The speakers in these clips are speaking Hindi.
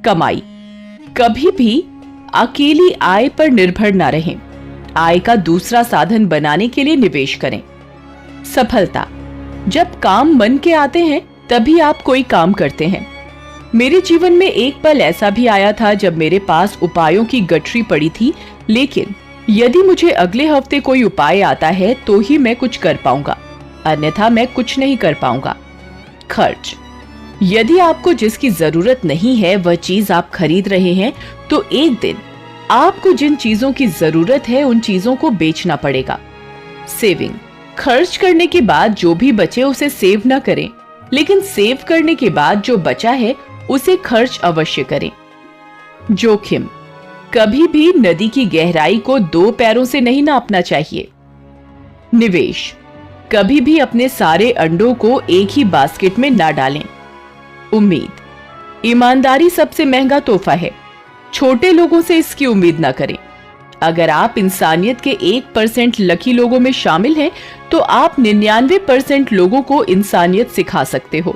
कमाई। कभी भी अकेली आय पर निर्भर न रहें। आय का दूसरा साधन बनाने के लिए निवेश करें। सफलता, जब काम मन के आते हैं तभी आप कोई काम करते हैं। मेरे जीवन में एक पल ऐसा भी आया था जब मेरे पास उपायों की गठरी पड़ी थी, लेकिन यदि मुझे अगले हफ्ते कोई उपाय आता है तो ही मैं कुछ कर पाऊंगा, अन्यथा मैं कुछ नहीं कर पाऊंगा। खर्च, यदि आपको जिसकी जरूरत नहीं है वह चीज आप खरीद रहे हैं तो एक दिन आपको जिन चीजों की जरूरत है उन चीजों को बेचना पड़ेगा। सेविंग, खर्च करने के बाद जो भी बचे उसे सेव न करें, लेकिन सेव करने के बाद जो बचा है उसे खर्च अवश्य करें। जोखिम, कभी भी नदी की गहराई को 2 पैरों से नहीं नापना चाहिए। निवेश, कभी भी अपने सारे अंडों को एक ही बास्केट में ना डालें। उम्मीद, ईमानदारी सबसे महंगा तोहफा है। छोटे लोगों से इसकी उम्मीद ना करें। अगर आप इंसानियत के 1% लकी लोगों में शामिल हैं, तो आप 99% लोगों को इंसानियत सिखा सकते हो।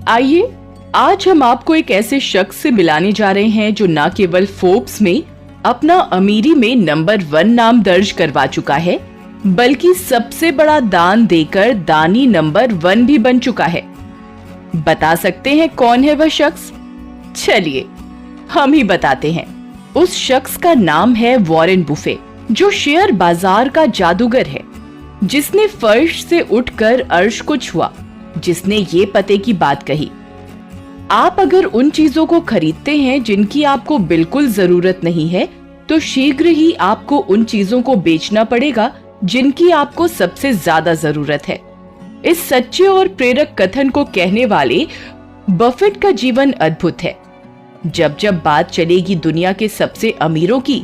आइए, आज हम आपको एक ऐसे शख्स से मिलाने जा रहे हैं जो न केवल फोर्ब्स में अपना अमीरी में नंबर 1 नाम दर्ज करवा चुका है, बल्कि सबसे बड़ा दान देकर दानी नंबर 1 भी बन चुका है। बता सकते हैं कौन है वह शख्स? चलिए हम ही बताते हैं। उस शख्स का नाम है वॉरेन बुफे, जो शेयर बाजार का जादूगर है, जिसने फर्श से उठकर अर्श को छुआ, जिसने ये पते की बात कही, आप अगर उन चीजों को खरीदते हैं जिनकी आपको बिल्कुल जरूरत नहीं है, तो शीघ्र ही आपको उन चीजों को बेचना पड़ेगा जिनकी आपको सबसे ज्यादा जरूरत है। इस सच्चे और प्रेरक कथन को कहने वाले बफेट का जीवन अद्भुत है। जब जब बात चलेगी दुनिया के सबसे अमीरों की,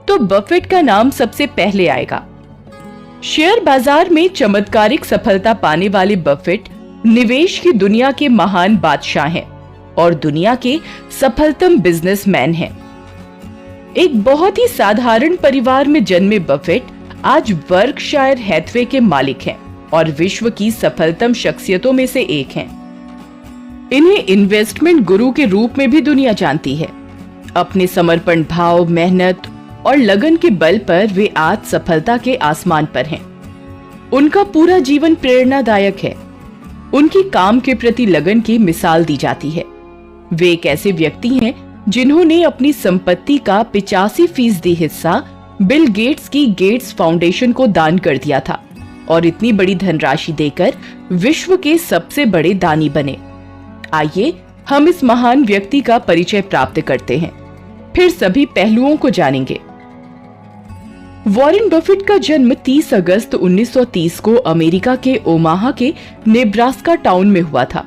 तो बफेट का नाम सबसे पहले आएगा। शेयर बाजार में चमत्कारिक सफलता पाने वाले बफेट निवेश की दुनिया के महान बादशाह हैं और दुनिया के सफलतम बिजनेसमैन हैं। एक बहुत ही साधारण परिवार में जन्मे बफेट आज बर्कशायर हैथवे के मालिक हैं और विश्व की सफलतम शख्सियतों में से एक हैं। इन्हें इन्वेस्टमेंट गुरु के रूप में भी दुनिया जानती है। अपने समर्पण भाव, मेहनत और लगन के बल पर वे आज सफलता के आसमान पर हैं। उनका पूरा जीवन प्रेरणादायक है। उनकी काम के प्रति लगन की मिसाल दी जाती है। वे एक ऐसे व्यक्ति हैं जिन्होंने अपनी संपत्ति का 85% हिस्सा बिल गेट्स की गेट्स फाउंडेशन को दान कर दिया था और इतनी बड़ी धनराशि देकर विश्व के सबसे बड़े दानी बने। आइए हम इस महान व्यक्ति का परिचय प्राप्त करते हैं, फिर सभी पहलुओं को जानेंगे। वॉरेन बफेट का जन्म 30 अगस्त 1930 को अमेरिका के ओमाहा के नेब्रास्का टाउन में हुआ था।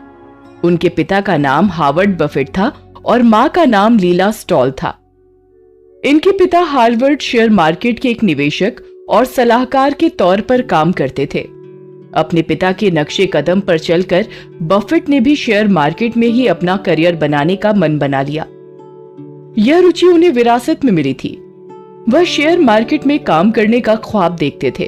उनके पिता का नाम हावर्ड बफेट था और मां का नाम लीला स्टॉल था। इनके पिता हार्वर्ड शेयर मार्केट के एक निवेशक और सलाहकार के तौर पर काम करते थे। अपने पिता के नक्शे कदम पर चलकर बफेट ने भी शेयर मार्केट में ही अपना करियर बनाने का मन बना लिया। यह रुचि उन्हें विरासत में मिली थी। वह शेयर मार्केट में काम करने का ख्वाब देखते थे।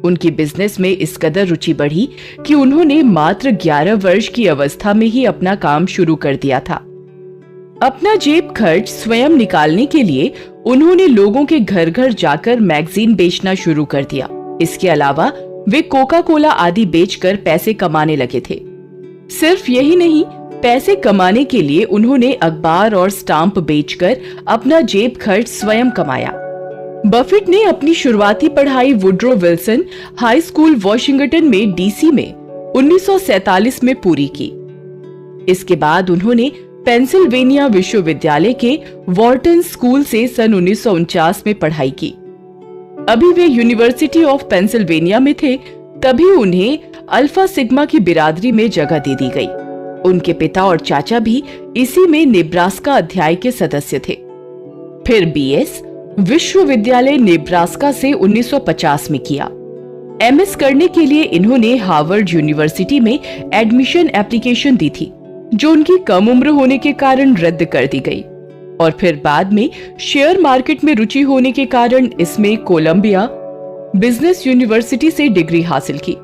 उनकी बिजनेस में इस कदर रुचि बढ़ी कि उन्होंने मात्र 11 वर्ष की अवस्था में ही अपना काम शुरू कर दिया था। अपना जेब खर्च स्वयं निकालने के लिए उन्होंने लोगों के घर घर जाकर मैगजीन बेचना शुरू कर दिया। इसके अलावा वे कोका कोला आदि बेचकर पैसे कमाने लगे थे। सिर्फ यही नहीं, पैसे कमाने के लिए उन्होंने अखबार और स्टाम्प बेचकर अपना जेब खर्च स्वयं कमाया। बफेट ने अपनी शुरुआती पढ़ाई Woodrow Wilson high school Washington में डीसी में 1947 में पूरी की। इसके बाद उन्होंने पेंसिल्वेनिया विश्वविद्यालय के वॉर्टन स्कूल से सन 1949 में पढ़ाई की। अभी वे यूनिवर्सिटी ऑफ पेंसिल्वेनिया में थे, तभी उन्हें अल्फा सिग्मा की बिरादरी में जगह दे दी गई। उनके पिता और चाचा भी इसी में नेब्रास्का अध्याय के सदस्य थे। फिर बीएस विश्वविद्यालय नेब्रास्का से 1950 में किया। एमएस करने के लिए इन्होंने हार्वर्ड यूनिवर्सिटी में एडमिशन एप्लीकेशन दी थी, जो उनकी कम उम्र होने के कारण रद्द कर दी गई। और फिर बाद में शेयर मार्केट में रुचि होने के कारण इसमें कोलंबिया बिजनेस यूनिवर्सिटी से डिग्री हासिल की।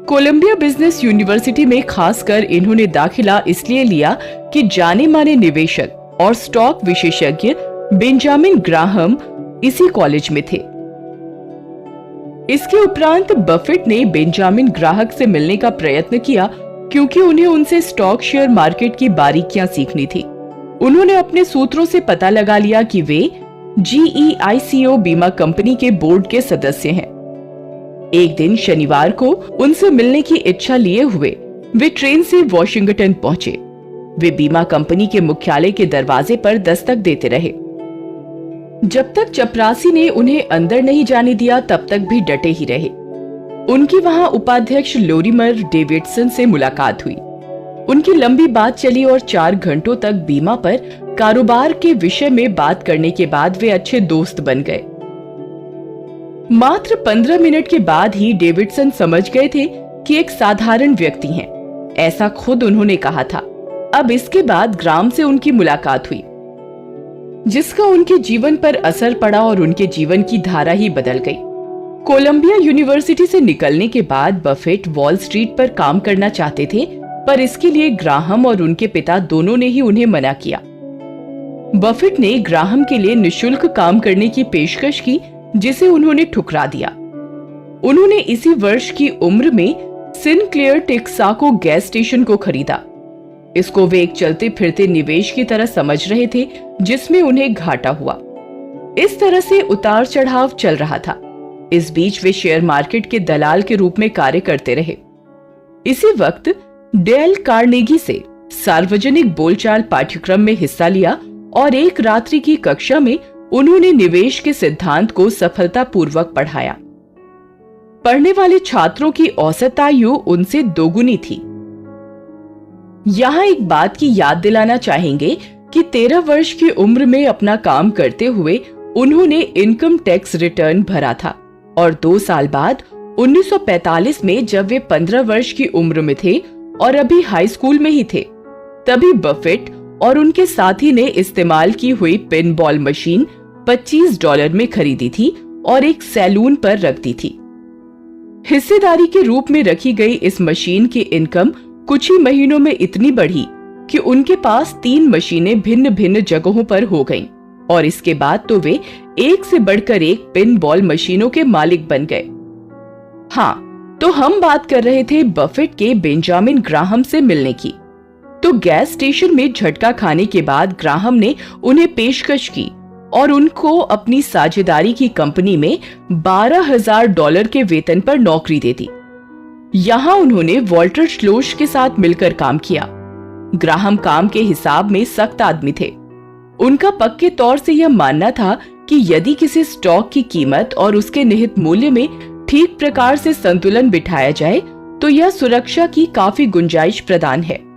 कोलंबिया बिजनेस यूनिवर्सिटी में खासकर इन्होंने दाखिला इसलिए लिया कि जाने माने निवेशक और स्टॉक विशेषज्ञ बेंजामिन ग्राहम इसी कॉलेज में थे। इसके उपरांत बफेट ने बेंजामिन ग्राहक से मिलने का प्रयत्न किया क्योंकि उन्हें उनसे स्टॉक शेयर मार्केट की बारीकियां सीखनी थी। उन्होंने अपने सूत्रों से पता लगा लिया कि वे GEICO बीमा कंपनी के बोर्ड के सदस्य हैं। एक दिन शनिवार को उनसे मिलने की इच्छा लिए हुए वे ट्रेन से वॉशिंगटन पहुंचे। वे बीमा कंपनी के मुख्यालय के दरवाजे पर दस्तक देते रहे। जब तक चपरासी ने उन्हें अंदर नहीं जाने दिया तब तक भी डटे ही रहे। उनकी वहां उपाध्यक्ष लोरिमर डेविडसन से मुलाकात हुई। उनकी लंबी बात चली और 4 घंटों तक बीमा पर कारोबार के विषय में बात करने के बाद वे अच्छे दोस्त बन गए। मात्र 15 मिनट के बाद ही डेविडसन समझ गए थे कि एक साधारण व्यक्ति हैं। ऐसा खुद उन्होंने कहा था। अब इसके बाद ग्राम से उनकी मुलाकात हुई, जिसका उनके जीवन पर असर पड़ा और उनके जीवन की धारा ही बदल गई। कोलंबिया यूनिवर्सिटी से निकलने के बाद बफेट वॉल स्ट्रीट पर काम करना चाहते थे, पर इसके लिए ग्राहम और उनके पिता दोनों ने ही उन्हें मना किया। बफेट ने ग्राहम के लिए निशुल्क काम करने की पेशकश की, जिसे उन्होंने ठुकरा दिया। उन्होंने इसी वर्ष की उम्र में सिनक्लेयर टेक्साको गैस स्टेशन को खरीदा। इसको वे एक चलते फिरते निवेश की तरह समझ रहे थे, जिसमें उन्हें घाटा हुआ। इस तरह से उतार चढ़ाव चल रहा था। इस बीच वे शेयर मार्केट के दलाल के रूप में कार्य करते रहे। इसी वक्त डेल कार्नेगी से सार्वजनिक बोलचाल पाठ्यक्रम में हिस्सा लिया और एक रात्रि की कक्षा में उन्होंने निवेश के सिद्धांत को सफलतापूर्वक पढ़ाया। पढ़ने वाले छात्रों की औसत आयु उनसे दोगुनी थी। यहाँ एक बात की याद दिलाना चाहेंगे कि 13 वर्ष की उम्र में अपना काम करते हुए उन्होंने इनकम टैक्स रिटर्न भरा था और 2 साल बाद 1945 में जब वे 15 वर्ष की उम्र में थे और अभी हाई स्कूल में ही थे, तभी बफेट और उनके साथी ने इस्तेमाल की हुई पिनबॉल मशीन $25 में खरीदी थी और एक सैलून पर रख दी थी। हिस्सेदारी के रूप में रखी गई इस मशीन की इनकम कुछ ही महीनों में इतनी बढ़ी कि उनके पास 3 मशीनें भिन्न भिन्न जगहों पर हो गईं और इसके बाद तो वे एक से बढ़कर एक पिनबॉल मशीनों के मालिक बन गए। हाँ, तो हम बात कर रहे थे बफेट के बेंजामिन ग्राहम से मिलने की। तो गैस स्टेशन में झटका खाने के बाद ग्राहम ने उन्हें पेशकश की और उनको अपनी साझेदारी की कंपनी में $12,000 के वेतन पर नौकरी दे दी। यहाँ उन्होंने वॉल्टर श्लोश के साथ मिलकर काम किया। ग्राहम काम के हिसाब में सख्त आदमी थे। उनका पक्के तौर से यह मानना था कि यदि किसी स्टॉक की कीमत और उसके निहित मूल्य में ठीक प्रकार से संतुलन बिठाया जाए तो यह सुरक्षा की काफी गुंजाइश प्रदान है।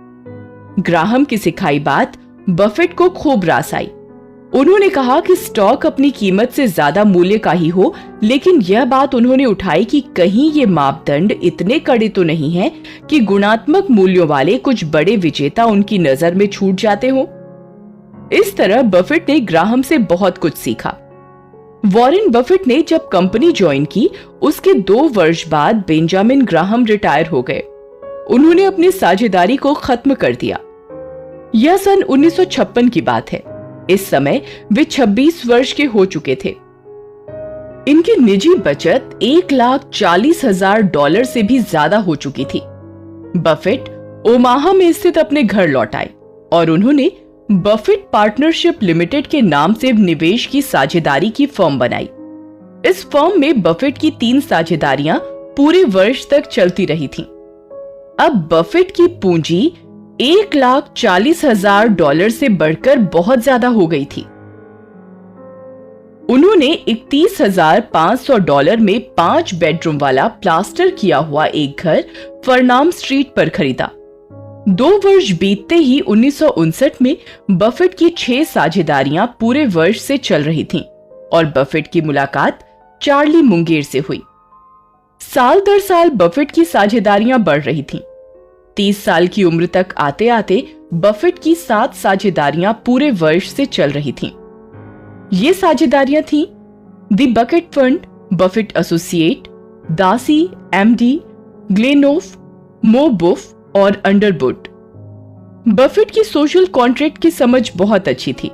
ग्राहम की सिखाई बात बफेट को खूब रास आई। उन्होंने कहा कि स्टॉक अपनी कीमत से ज्यादा मूल्य का ही हो, लेकिन यह बात उन्होंने उठाई कि कहीं ये मापदंड इतने कड़े तो नहीं हैं कि गुणात्मक मूल्यों वाले कुछ बड़े विजेता उनकी नजर में छूट जाते हो। इस तरह बफेट ने ग्राहम से बहुत कुछ सीखा। वॉरेन बफेट ने जब कंपनी ज्वाइन की, उसके 2 वर्ष बाद बेंजामिन ग्राहम रिटायर हो गए। उन्होंने अपनी साझेदारी को खत्म कर दिया। यह सन 1956 की बात है। इस समय वे 26 वर्ष के हो चुके थे। इनकी निजी बचत $1,40,000 से भी ज्यादा हो चुकी थी। बफेट ओमाहा में स्थित अपने घर लौट आए और उन्होंने बफेट पार्टनरशिप लिमिटेड के नाम से निवेश की साझेदारी की फर्म बनाई। इस फर्म में बफेट की 3 साझेदारियां पूरे वर्ष तक चलती रही थीं। अब बफेट की पूंजी $1,40,000 से बढ़कर बहुत ज्यादा हो गई थी। उन्होंने $31,500 में 5 बेडरूम वाला प्लास्टर किया हुआ एक घर फरनाम स्ट्रीट पर खरीदा। 2 वर्ष बीतते ही 1959 में बफेट की 6 साझेदारियां पूरे वर्ष से चल रही थीं और बफेट की मुलाकात चार्ली मुंगेर से हुई। साल दर साल बफेट की साझेदारियां बढ़ रही थीं। 30 साल की उम्र तक आते आते बफेट की 7 साझेदारियां पूरे वर्ष से चल रही थीं। ये साझेदारियां थीं the bucket fund, Buffett associate, दासी एमडी, ग्लेनोफ, मोबुफ और अंडरवुड। बफेट की सोशल कॉन्ट्रैक्ट की समझ बहुत अच्छी थी।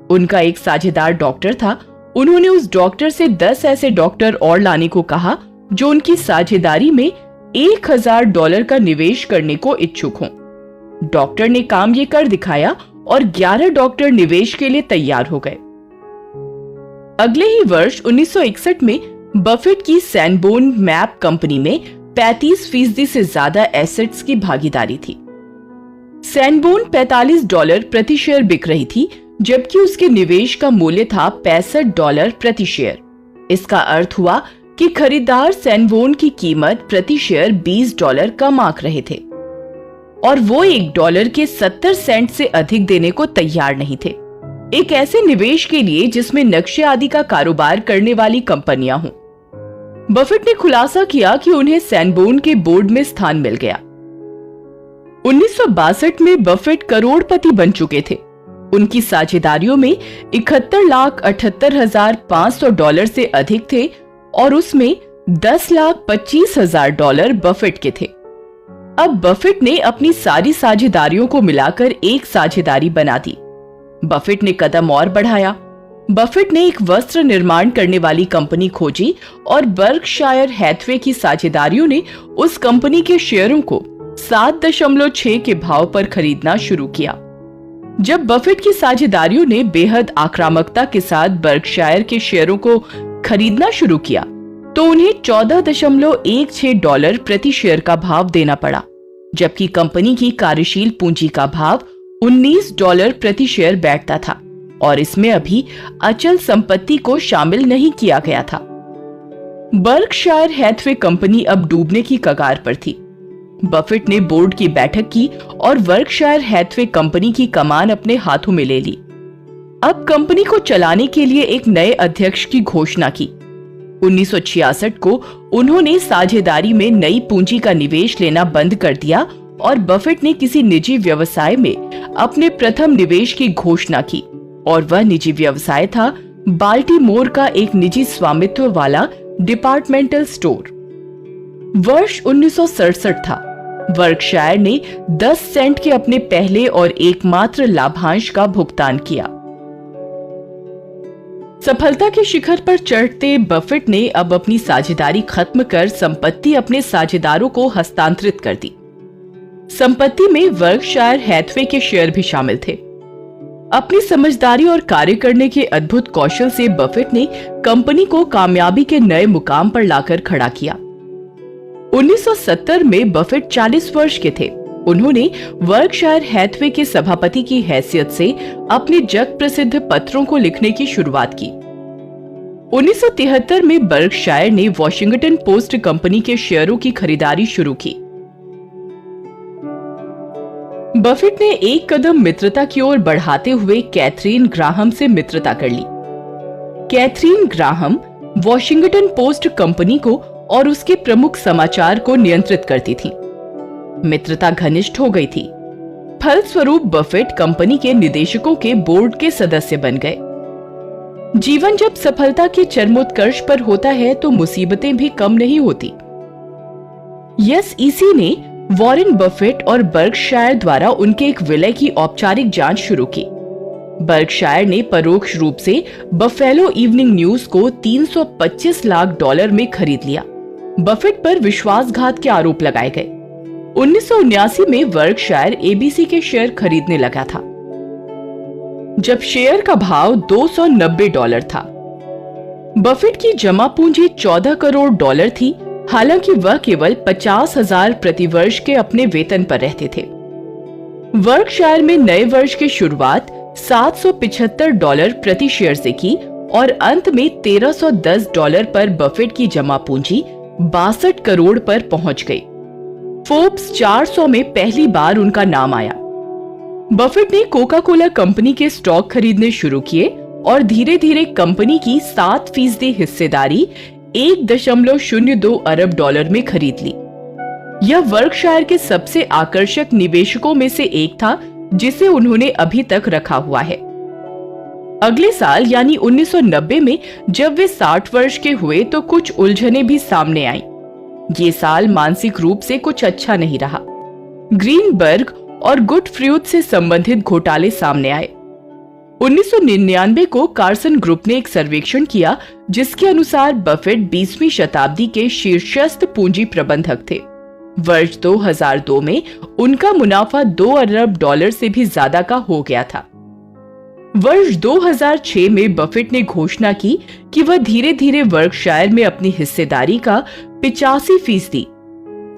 उनका एक साझेदार डॉक्टर था। उन्होंने उस डॉक्टर से 10 ऐसे डॉक्टर और लाने को कहा जो उनकी साझेदारी में $1000 का निवेश करने को इच्छुक हों। डॉक्टर ने काम ये कर दिखाया और 11 डॉक्टर निवेश के लिए तैयार हो गए। अगले ही वर्ष 1961 में बफेट की सैनबोर्न मैप कंपनी में 35% से ज्यादा एसेट्स की भागीदारी थी। सैनबोर्न $45 प्रति शेयर बिक रही थी, जबकि उसके निवेश का मूल्य था $65 प्रति शेयर। इसका अर्थ हुआ कि खरीदार सैनबोर्न की कीमत प्रति शेयर $20 कम आंक रहे थे और वो $1 के 70 सेंट से अधिक देने को तैयार नहीं थे, एक ऐसे निवेश के लिए जिसमें नक्शे आदि का कारोबार करने वाली कंपनियां हों। बफेट ने खुलासा किया कि उन्हें सैनबोर्न के बोर्ड में स्थान मिल गया। 1962 में बफेट करोड़पति बन चुके थे। उनकी साझेदारियों में $71,78,500 से अधिक थे और उसमें $10,25,000 बफेट के थे। अब बफेट ने अपनी सारी साझेदारियों को मिलाकर एक साझेदारी बना दी। बफेट ने कदम और बढ़ाया। बफेट ने एक वस्त्र निर्माण करने वाली कंपनी खोजी और बर्कशायर हैथवे की साझेदारियों ने उस कंपनी के शेयरों को 7.6 के भाव पर खरीदना शुरू किया। जब बफेट की साझेदारियों ने बेहद आक्रामकता के साथ बर्कशायर के शेयरों को खरीदना शुरू किया तो उन्हें $14.16 प्रति शेयर का भाव देना पड़ा, जबकि कंपनी की कार्यशील पूंजी का भाव $19 प्रति शेयर बैठता था और इसमें अभी अचल संपत्ति को शामिल नहीं किया गया था। बर्कशायर हैथवे कंपनी अब डूबने की कगार पर थी। बफेट ने बोर्ड की बैठक की और बर्कशायर हैथवे कंपनी की कमान अपने हाथों में ले ली। अब कंपनी को चलाने के लिए एक नए अध्यक्ष की घोषणा की। 1966 को उन्होंने साझेदारी में नई पूंजी का निवेश लेना बंद कर दिया और बफेट ने किसी निजी व्यवसाय में अपने प्रथम निवेश की घोषणा की और वह निजी व्यवसाय था बाल्टीमोर का एक निजी स्वामित्व वाला डिपार्टमेंटल स्टोर। वर्ष 1967 था। बर्कशायर ने 10 सेंट के अपने पहले और एकमात्र लाभांश का भुगतान किया। सफलता के शिखर पर चढ़ते बफेट ने अब अपनी साझेदारी खत्म कर संपत्ति अपने साझेदारों को हस्तांतरित कर दी। संपत्ति में बर्कशायर हैथवे के शेयर भी शामिल थे। अपनी समझदारी और कार्य करने के अद्भुत कौशल से बफेट ने कंपनी को कामयाबी के नए मुकाम पर लाकर खड़ा किया। 1970 में बफेट 40 वर्ष के थे। उन्होंने बर्कशायर हैथवे के सभापति की हैसियत से अपने जग प्रसिद्ध पत्रों को लिखने की शुरुआत की। 1973 में बर्कशायर ने वॉशिंगटन पोस्ट कंपनी के शेयरों की खरीदारी शुरू की। बफेट ने एक कदम मित्रता की ओर बढ़ाते हुए कैथरीन ग्राहम से मित्रता कर ली। Katharine Graham Washington Post company को और उसके प्रमुख समाचार को नियंत्रित करती थी। मित्रता घनिष्ठ हो गई थी। फलस्वरूप बफेट कंपनी के निदेशकों के बोर्ड के सदस्य बन गए। जीवन जब सफलता के चरमोत्कर्ष पर होता है तो मुसीबतें भी कम नहीं होती। एसईसी ने वॉरेन बफेट और बर्कशायर द्वारा उनके एक विलय की औपचारिक जांच शुरू की। बर्कशायर ने परोक्ष रूप से बफेलो इवनिंग न्यूज को $325 लाख में खरीद लिया। बफेट पर विश्वासघात के आरोप लगाए गए। 1979 में बर्कशायर एबीसी के शेयर खरीदने लगा था, जब शेयर का भाव $290 था। बफेट की जमा पूंजी $14 करोड़ थी, हालांकि वह केवल 50,000 प्रतिवर्ष के अपने वेतन पर रहते थे। बर्कशायर में नए वर्ष की शुरुआत $775 प्रति शेयर से की और अंत में $1310 पर बफेट की जमा पूंजी 62 करोड़ पर पहुंच गई। फोर्ब्स 400 में पहली बार उनका नाम आया। बफेट ने कोका कोला कंपनी के स्टॉक खरीदने शुरू किए और धीरे धीरे कंपनी की 7% हिस्सेदारी $1.02 अरब में खरीद ली। यह बर्कशायर के सबसे आकर्षक निवेशकों में से एक था, जिसे उन्होंने अभी तक रखा हुआ है। अगले साल यानी 1990 में जब वे 60 वर्ष के हुए तो कुछ उलझनें भी सामने आईं। ये साल मानसिक रूप से कुछ अच्छा नहीं रहा। ग्रीनबर्ग और गुडफ्रूथ से संबंधित घोटाले सामने आए। 1999 को कार्सन ग्रुप ने एक सर्वेक्षण किया जिसके अनुसार बफेट 20वीं शताब्दी के शीर्षस्थ पूंजी प्रबंधक थे। वर्ष 2002 में उनका मुनाफा $2 अरब से भी ज्यादा का हो गया था। वर्ष 2006 में बफेट ने घोषणा की कि वह धीरे धीरे वर्कशायर में अपनी हिस्सेदारी का 85%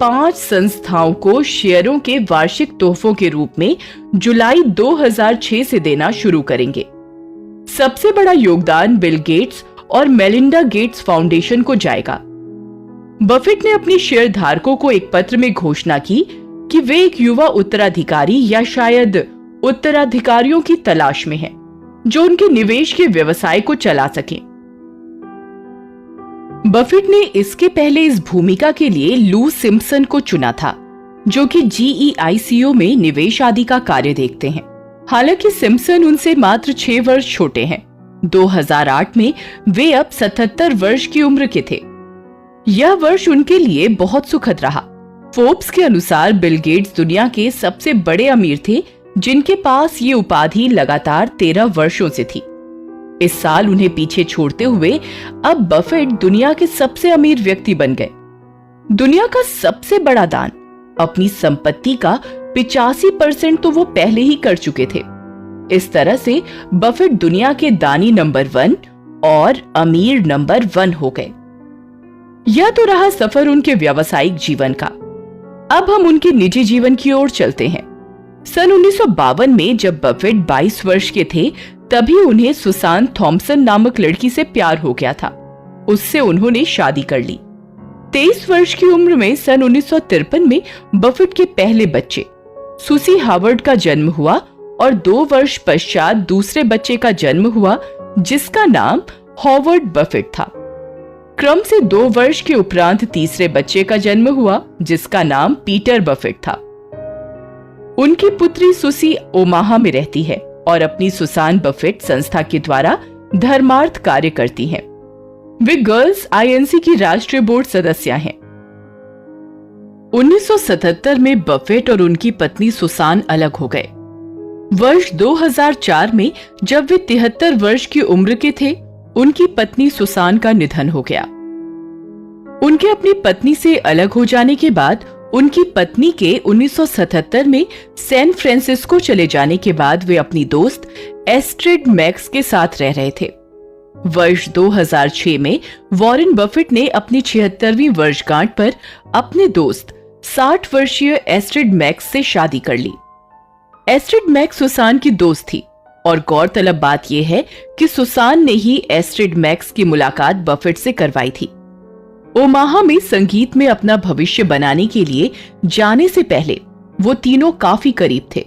5 संस्थाओं को शेयरों के वार्षिक तोहफों के रूप में जुलाई 2006 से देना शुरू करेंगे। सबसे बड़ा योगदान बिल गेट्स और मेलिंडा गेट्स फाउंडेशन को जाएगा। बफेट ने अपने शेयर धारकों को एक पत्र में घोषणा की कि वे एक युवा उत्तराधिकारी या शायद उत्तराधिकारियों की तलाश में हैं, जो उनके निवेश के व्यवसाय को चला सकें। बफेट ने इसके पहले इस भूमिका के लिए लू सिम्पसन को चुना था, जो कि GEICO में निवेश आदि का कार्य देखते हैं। हालांकि सिम्पसन उनसे मात्र 6 वर्ष छोटे हैं। 2008 में वे अब 77 वर्ष की उम्र के थे। यह वर्ष उनके लिए बहुत सुखद रहा। फोर्ब्स के अनुसार बिल गेट्स दुनिया के सबसे बड़े अमीर थे, जिनके पास ये उपाधि लगातार 13 वर्षों से थी। इस साल उन्हें पीछे छोड़ते हुए अब बफेट दुनिया के सबसे अमीर व्यक्ति बन गए। दुनिया का सबसे बड़ा दान, अपनी संपत्ति का 85% तो वो पहले ही कर चुके थे। इस तरह से बफेट दुनिया के दानी नंबर 1 और अमीर नंबर 1 हो गए। यह तो रहा सफर उनके व्यावसायिक जीवन का। अब हम उनके निजी जीवन की ओर चलते हैं। सन 1952 में जब बफेट 22 वर्ष के थे, तभी उन्हें सुसान थॉम्पसन नामक लड़की से प्यार हो गया था। उससे उन्होंने शादी कर ली। 23 वर्ष की उम्र में सन 1953 में बफेट के पहले बच्चे सुसी हावर्ड का जन्म हुआ और 2 वर्ष पश्चात दूसरे बच्चे का जन्म हुआ, जिसका नाम हॉवर्ड बफेट था। क्रम से 2 वर्ष के उपरांत तीसरे बच्चे का जन्म हुआ, जिसका नाम पीटर बफेट था। उनकी पुत्री सुसी ओमाहा में रहती है और अपनी सुसान बफेट संस्था के द्वारा धर्मार्थ कार्य करती हैं। वे गर्ल्स INC की राष्ट्रीय बोर्ड सदस्य हैं। 1977 में बफेट और उनकी पत्नी सुसान अलग हो गए। वर्ष 2004 में जब वे 73 वर्ष की उम्र के थे, उनकी पत्नी सुसान का निधन हो गया। उनके अपनी पत्नी से अलग हो जाने के बाद उनकी पत्नी के 1977 में सैन फ्रांसिस्को चले जाने के बाद वे अपनी दोस्त एस्ट्रिड मैक्स के साथ रह रहे थे। वर्ष 2006 में वॉरेन बफेट ने अपनी 76वीं वर्षगांठ पर अपने दोस्त 60 वर्षीय एस्ट्रिड मैक्स से शादी कर ली। एस्ट्रिड मैक्स सुसान की दोस्त थी और गौरतलब बात यह है कि सुसान ने ही एस्ट्रिड मैक्स की मुलाकात बफेट से करवाई थी। ओमाहा में संगीत में अपना भविष्य बनाने के लिए जाने से पहले वो तीनों काफी करीब थे।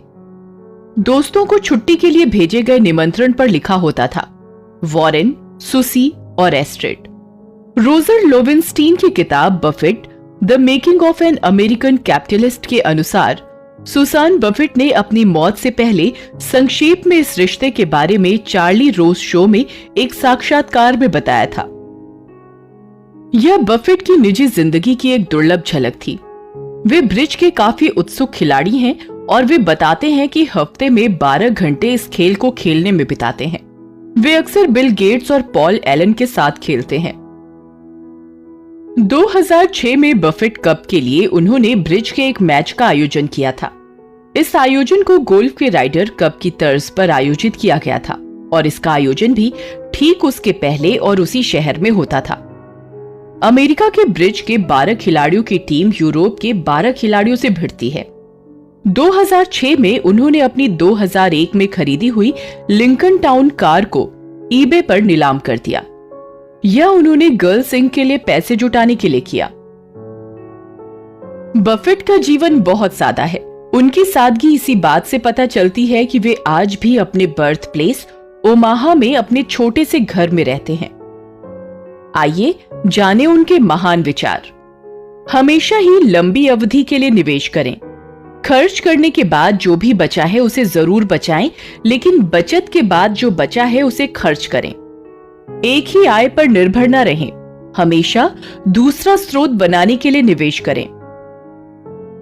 दोस्तों को छुट्टी के लिए भेजे गए निमंत्रण पर लिखा होता था वॉरेन, सुसी और एस्ट्रिड। रोजर लोविनस्टीन की किताब Buffett the making of an American capitalist के अनुसार सुसान बफेट ने अपनी मौत से पहले संक्षेप में इस रिश्ते के बारे में चार्ली रोज शो में एक साक्षात्कार में बताया था। यह बफेट की निजी जिंदगी की एक दुर्लभ झलक थी। वे ब्रिज के काफी उत्सुक खिलाड़ी हैं और वे बताते हैं कि हफ्ते में 12 घंटे इस खेल को खेलने में बिताते हैं। वे अक्सर बिल गेट्स और पॉल एलन के साथ खेलते हैं। 2006 में बफेट कप के लिए उन्होंने ब्रिज के एक मैच का आयोजन किया था। इस आयोजन को गोल्फ के राइडर कप की तर्ज पर आयोजित किया गया था और इसका आयोजन भी ठीक उसके पहले और उसी शहर में होता था। अमेरिका के ब्रिज के 12 खिलाड़ियों की टीम यूरोप के 12 खिलाड़ियों से भिड़ती है। 2006 में उन्होंने अपनी 2001 में खरीदी हुई लिंकन टाउन कार को ईबे पर नीलाम कर दिया। यह उन्होंने गर्ल्स इंक के लिए पैसे जुटाने के लिए किया। बफेट का जीवन बहुत सादा है। उनकी सादगी इसी बात से पता चलती है कि वे आज भी अपने बर्थ प्लेस ओमाहा में अपने छोटे से घर में रहते हैं। आइए जाने उनके महान विचार। हमेशा ही लंबी अवधि के लिए निवेश करें। खर्च करने के बाद जो भी बचा है उसे जरूर बचाएं, लेकिन बचत के बाद जो बचा है उसे खर्च करें। एक ही आय पर निर्भर न रहें। हमेशा दूसरा स्रोत बनाने के लिए निवेश करें।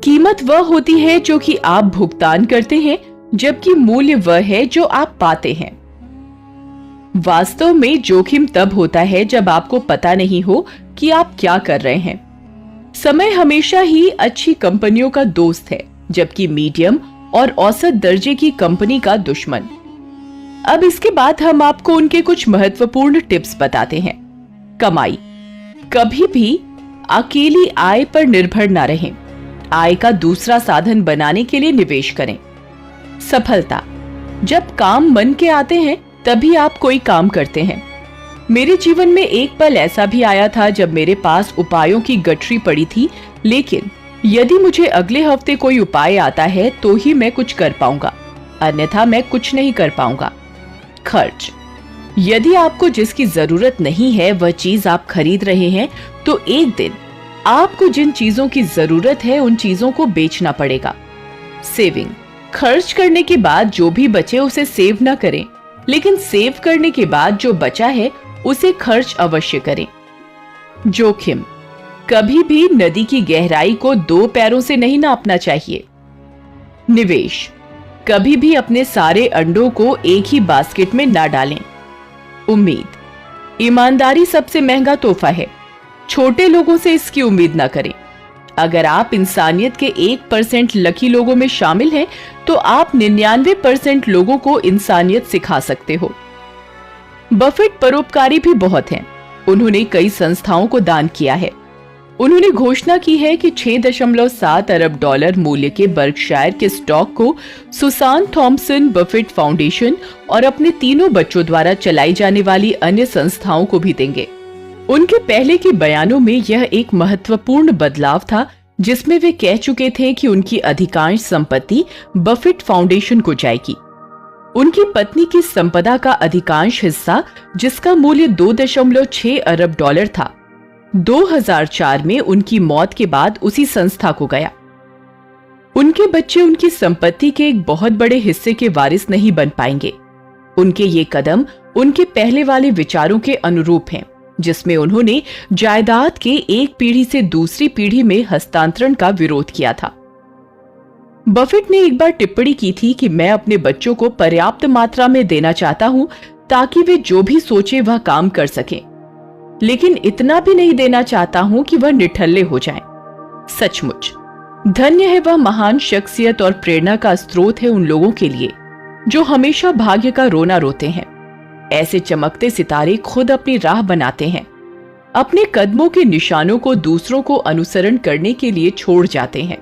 कीमत वह होती है जो कि आप भुगतान करते हैं, जबकि मूल्य वह है जो आप पाते हैं। वास्तव में जोखिम तब होता है जब आपको पता नहीं हो कि आप क्या कर रहे हैं। समय हमेशा ही अच्छी कंपनियों का दोस्त है, जबकि मीडियम और औसत दर्जे की कंपनी का दुश्मन। अब इसके बाद हम आपको उनके कुछ महत्वपूर्ण टिप्स बताते हैं। कमाई। कभी भी अकेली आय पर निर्भर ना रहें। आय का दूसरा साधन बनाने के लिए निवेश करें। सफलता। जब काम मन के आते हैं तभी आप कोई काम करते हैं। मेरे जीवन में एक पल ऐसा भी आया था जब मेरे पास उपायों की गठरी पड़ी थी, लेकिन यदि मुझे अगले हफ्ते कोई उपाय आता है तो ही मैं कुछ कर पाऊंगा, अन्यथा मैं कुछ नहीं कर पाऊंगा। खर्च। यदि आपको जिसकी जरूरत नहीं है वह चीज आप खरीद रहे हैं, तो एक दिन आपको जिन चीजों की जरूरत है उन चीजों को बेचना पड़ेगा। सेविंग। खर्च करने के बाद जो भी बचे उसे सेव ना करें, लेकिन सेव करने के बाद जो बचा है उसे खर्च अवश्य करें। जोखिम। कभी भी नदी की गहराई को 2 पैरों से नहीं नापना चाहिए। निवेश। कभी भी अपने सारे अंडों को एक ही बास्केट में ना डालें। उम्मीद। ईमानदारी सबसे महंगा तोहफा है। छोटे लोगों से इसकी उम्मीद ना करें। अगर आप इंसानियत के 1% लकी लोगों में शामिल हैं, तो आप 99% लोगों को इंसानियत सिखा सकते हो। बफेट परोपकारी भी बहुत हैं। उन्होंने कई संस्थाओं को दान किया है। उन्होंने घोषणा की है कि $6.7 अरब मूल्य के बर्कशायर के स्टॉक को सुसान थॉमसन बफेट फाउंडेशन और अपने 3 बच्चों द्वारा चलाई जाने वाली अन्य संस्थाओं को भी देंगे। उनके पहले के बयानों में यह एक महत्वपूर्ण बदलाव था, जिसमें वे कह चुके थे कि उनकी अधिकांश संपत्ति बफेट फाउंडेशन को जाएगी। उनकी पत्नी की संपदा का अधिकांश हिस्सा, जिसका मूल्य $2.6 अरब था, 2004 में उनकी मौत के बाद उसी संस्था को गया। उनके बच्चे उनकी संपत्ति के एक बहुत बड़े हिस्से के वारिस नहीं बन पाएंगे। उनके ये कदम उनके पहले वाले विचारों के अनुरूप हैं, जिसमें उन्होंने जायदाद के एक पीढ़ी से दूसरी पीढ़ी में हस्तांतरण का विरोध किया था। बफेट ने एक बार टिप्पणी की थी कि मैं अपने बच्चों को पर्याप्त मात्रा में देना चाहता हूं ताकि वे जो भी सोचे वह काम कर सकें, लेकिन इतना भी नहीं देना चाहता हूं कि वह निठल्ले हो जाएं। सचमुच धन्य है वह महान शख्सियत और प्रेरणा का स्रोत है उन लोगों के लिए जो हमेशा भाग्य का रोना रोते हैं। ऐसे चमकते सितारे खुद अपनी राह बनाते हैं, अपने कदमों के निशानों को दूसरों को अनुसरण करने के लिए छोड़ जाते हैं।